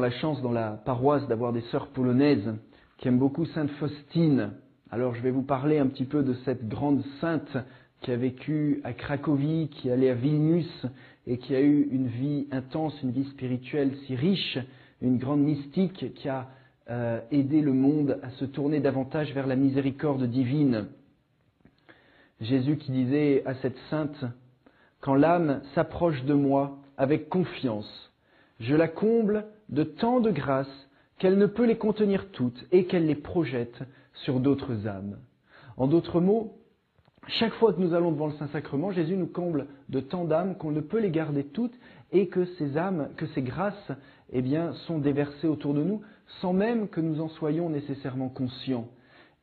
la chance dans la paroisse d'avoir des sœurs polonaises qui aiment beaucoup Sainte Faustine. Alors je vais vous parler un petit peu de cette grande sainte qui a vécu à Cracovie, qui est allée à Vilnius et qui a eu une vie intense, une vie spirituelle si riche, une grande mystique qui a aidé le monde à se tourner davantage vers la miséricorde divine. Jésus qui disait à cette sainte « Quand l'âme s'approche de moi avec confiance, je la comble de tant de grâces qu'elle ne peut les contenir toutes et qu'elle les projette sur d'autres âmes. » En d'autres mots, chaque fois que nous allons devant le Saint-Sacrement, Jésus nous comble de tant d'âmes qu'on ne peut les garder toutes et que ces âmes, que ces grâces, sont déversées autour de nous sans même que nous en soyons nécessairement conscients.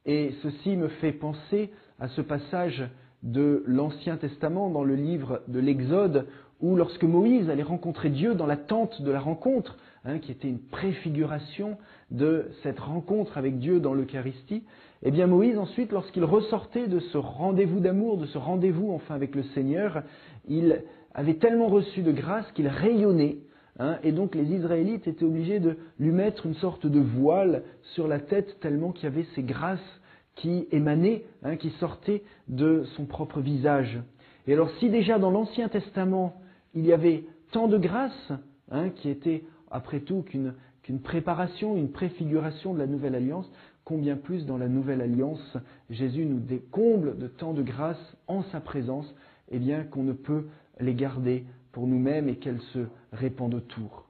Et ceci me fait penser à ce passage de l'Ancien Testament dans le livre de l'Exode où lorsque Moïse allait rencontrer Dieu dans la tente de la rencontre, qui était une préfiguration de cette rencontre avec Dieu dans l'Eucharistie, Moïse ensuite, lorsqu'il ressortait de ce rendez-vous d'amour, de ce rendez-vous enfin avec le Seigneur, il avait tellement reçu de grâce qu'il rayonnait, et donc les Israélites étaient obligés de lui mettre une sorte de voile sur la tête tellement qu'il y avait ces grâces qui émanaient, qui sortaient de son propre visage. Et alors si déjà dans l'Ancien Testament, il y avait tant de grâces, qui étaient après tout qu'une préparation, une préfiguration de la Nouvelle Alliance, combien plus dans la Nouvelle Alliance, Jésus nous comble de tant de grâces en sa présence, qu'on ne peut les garder pour nous-mêmes et qu'elles se répandent autour.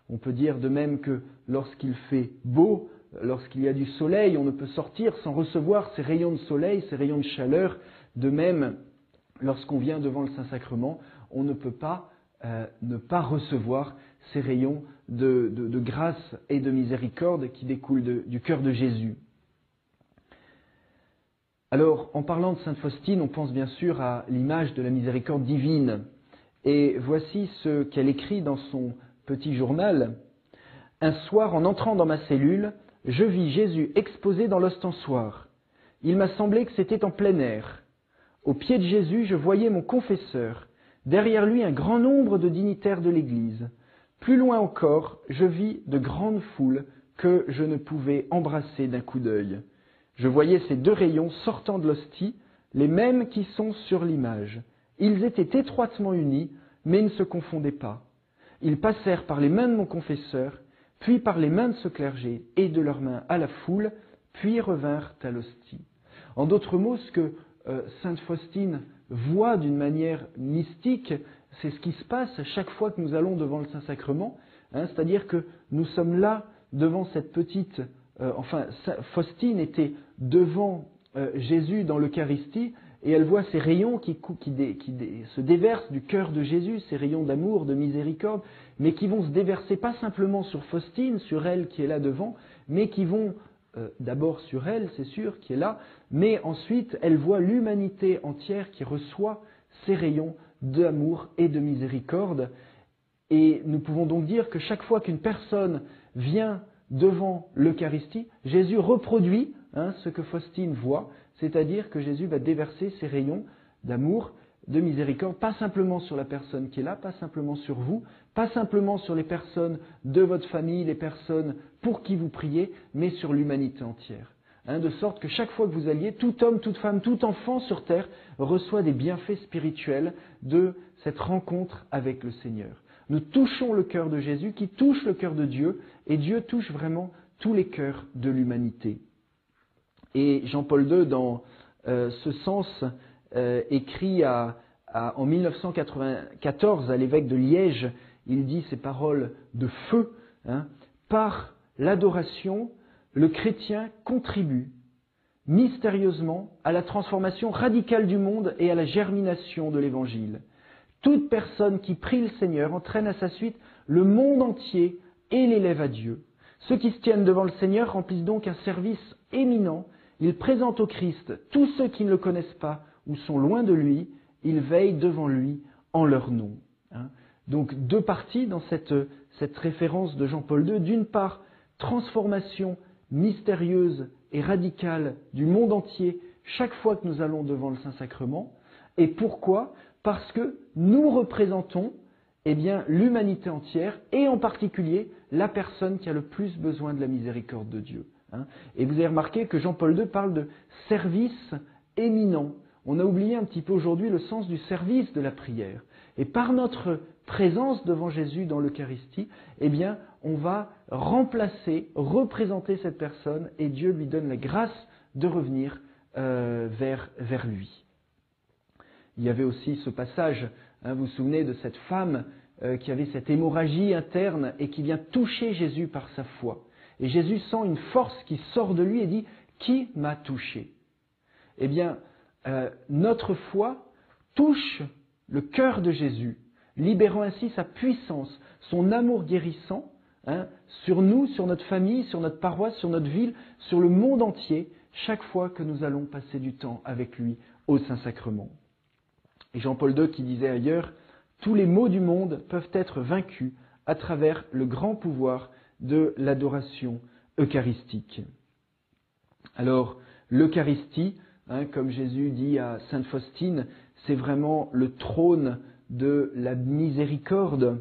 On peut dire de même que lorsqu'il fait beau, lorsqu'il y a du soleil, on ne peut sortir sans recevoir ces rayons de soleil, ces rayons de chaleur. De même, lorsqu'on vient devant le Saint-Sacrement, on ne peut pas ne pas recevoir ces rayons de grâce et de miséricorde qui découlent du cœur de Jésus. Alors, en parlant de Sainte Faustine, on pense bien sûr à l'image de la miséricorde divine. Et voici ce qu'elle écrit dans son petit journal. « Un soir, en entrant dans ma cellule, je vis Jésus exposé dans l'ostensoir. Il m'a semblé que c'était en plein air. Au pied de Jésus, je voyais mon confesseur. Derrière lui, un grand nombre de dignitaires de l'Église. Plus loin encore, je vis de grandes foules que je ne pouvais embrasser d'un coup d'œil. Je voyais ces deux rayons sortant de l'hostie, les mêmes qui sont sur l'image. Ils étaient étroitement unis, mais ne se confondaient pas. Ils passèrent par les mains de mon confesseur, puis par les mains de ce clergé, et de leurs mains à la foule, puis revinrent à l'hostie. » En d'autres mots, ce que Sainte Faustine voit d'une manière mystique, c'est ce qui se passe chaque fois que nous allons devant le Saint-Sacrement, c'est-à-dire que nous sommes là devant cette petite... Faustine était devant Jésus dans l'Eucharistie, et elle voit ces rayons qui se déversent du cœur de Jésus, ces rayons d'amour, de miséricorde, mais qui vont se déverser pas simplement sur Faustine, sur elle qui est là devant, mais qui vont d'abord sur elle, c'est sûr, qui est là, mais ensuite elle voit l'humanité entière qui reçoit ces rayons d'amour et de miséricorde. Et nous pouvons donc dire que chaque fois qu'une personne vient devant l'Eucharistie, Jésus reproduit ce que Faustine voit, c'est-à-dire que Jésus va déverser ses rayons d'amour, de miséricorde, pas simplement sur la personne qui est là, pas simplement sur vous, pas simplement sur les personnes de votre famille, les personnes pour qui vous priez, mais sur l'humanité entière. De sorte que chaque fois que vous alliez, tout homme, toute femme, tout enfant sur terre reçoit des bienfaits spirituels de cette rencontre avec le Seigneur. Nous touchons le cœur de Jésus qui touche le cœur de Dieu, et Dieu touche vraiment tous les cœurs de l'humanité. Et Jean-Paul II, dans ce sens, écrit en 1994 à l'évêque de Liège, il dit ces paroles de feu, par l'adoration, le chrétien contribue mystérieusement à la transformation radicale du monde et à la germination de l'Évangile. Toute personne qui prie le Seigneur entraîne à sa suite le monde entier et l'élève à Dieu. Ceux qui se tiennent devant le Seigneur remplissent donc un service éminent. Ils présentent au Christ tous ceux qui ne le connaissent pas ou sont loin de lui. Ils veillent devant lui en leur nom. Donc deux parties dans cette référence de Jean-Paul II. D'une part, transformation mystérieuse et radicale du monde entier chaque fois que nous allons devant le Saint-Sacrement. Et pourquoi ? Parce que nous représentons eh bien, l'humanité entière, et en particulier la personne qui a le plus besoin de la miséricorde de Dieu. Et vous avez remarqué que Jean-Paul II parle de service éminent. On a oublié un petit peu aujourd'hui le sens du service de la prière. Et par notre présence devant Jésus dans l'Eucharistie, eh bien, on va remplacer, représenter cette personne, et Dieu lui donne la grâce de revenir vers lui. Il y avait aussi ce passage, vous vous souvenez de cette femme qui avait cette hémorragie interne et qui vient toucher Jésus par sa foi. Et Jésus sent une force qui sort de lui et dit « Qui m'a touché ?» Eh bien, notre foi touche le cœur de Jésus, libérant ainsi sa puissance, son amour guérissant, sur nous, sur notre famille, sur notre paroisse, sur notre ville, sur le monde entier, chaque fois que nous allons passer du temps avec lui au Saint-Sacrement. Et Jean-Paul II qui disait ailleurs, « Tous les maux du monde peuvent être vaincus à travers le grand pouvoir de l'adoration eucharistique. » Alors, l'Eucharistie, comme Jésus dit à Sainte Faustine, c'est vraiment le trône de la miséricorde.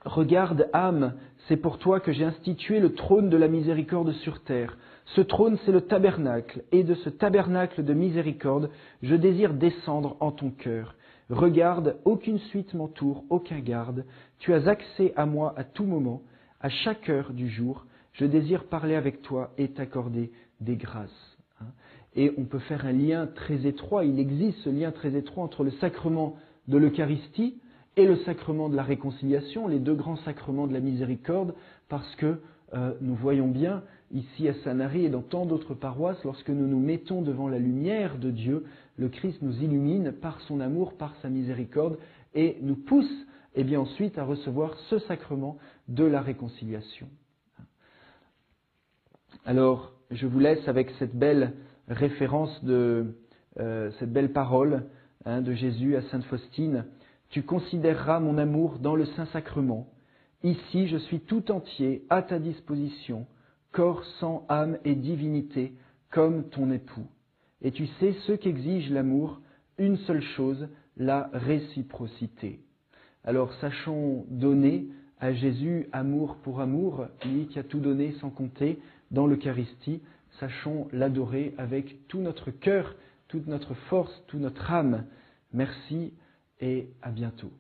Regarde, âme, c'est pour toi que j'ai institué le trône de la miséricorde sur terre. Ce trône, c'est le tabernacle, et de ce tabernacle de miséricorde, je désire descendre en ton cœur. Regarde, aucune suite m'entoure, aucun garde. Tu as accès à moi à tout moment, à chaque heure du jour. Je désire parler avec toi et t'accorder des grâces. Et on peut faire un lien très étroit, il existe ce lien très étroit entre le sacrement de l'Eucharistie et le sacrement de la réconciliation, les deux grands sacrements de la miséricorde, parce que nous voyons bien, ici à Sanary et dans tant d'autres paroisses, lorsque nous nous mettons devant la lumière de Dieu, le Christ nous illumine par son amour, par sa miséricorde, et nous pousse bien ensuite à recevoir ce sacrement de la réconciliation. Alors, je vous laisse avec cette belle référence cette belle parole de Jésus à Sainte Faustine. Tu considéreras mon amour dans le Saint-Sacrement. Ici, je suis tout entier à ta disposition, corps, sang, âme et divinité, comme ton époux. Et tu sais ce qu'exige l'amour, une seule chose, la réciprocité. Alors, sachons donner à Jésus amour pour amour, lui qui a tout donné sans compter dans l'Eucharistie, sachons l'adorer avec tout notre cœur, toute notre force, toute notre âme. Merci et à bientôt.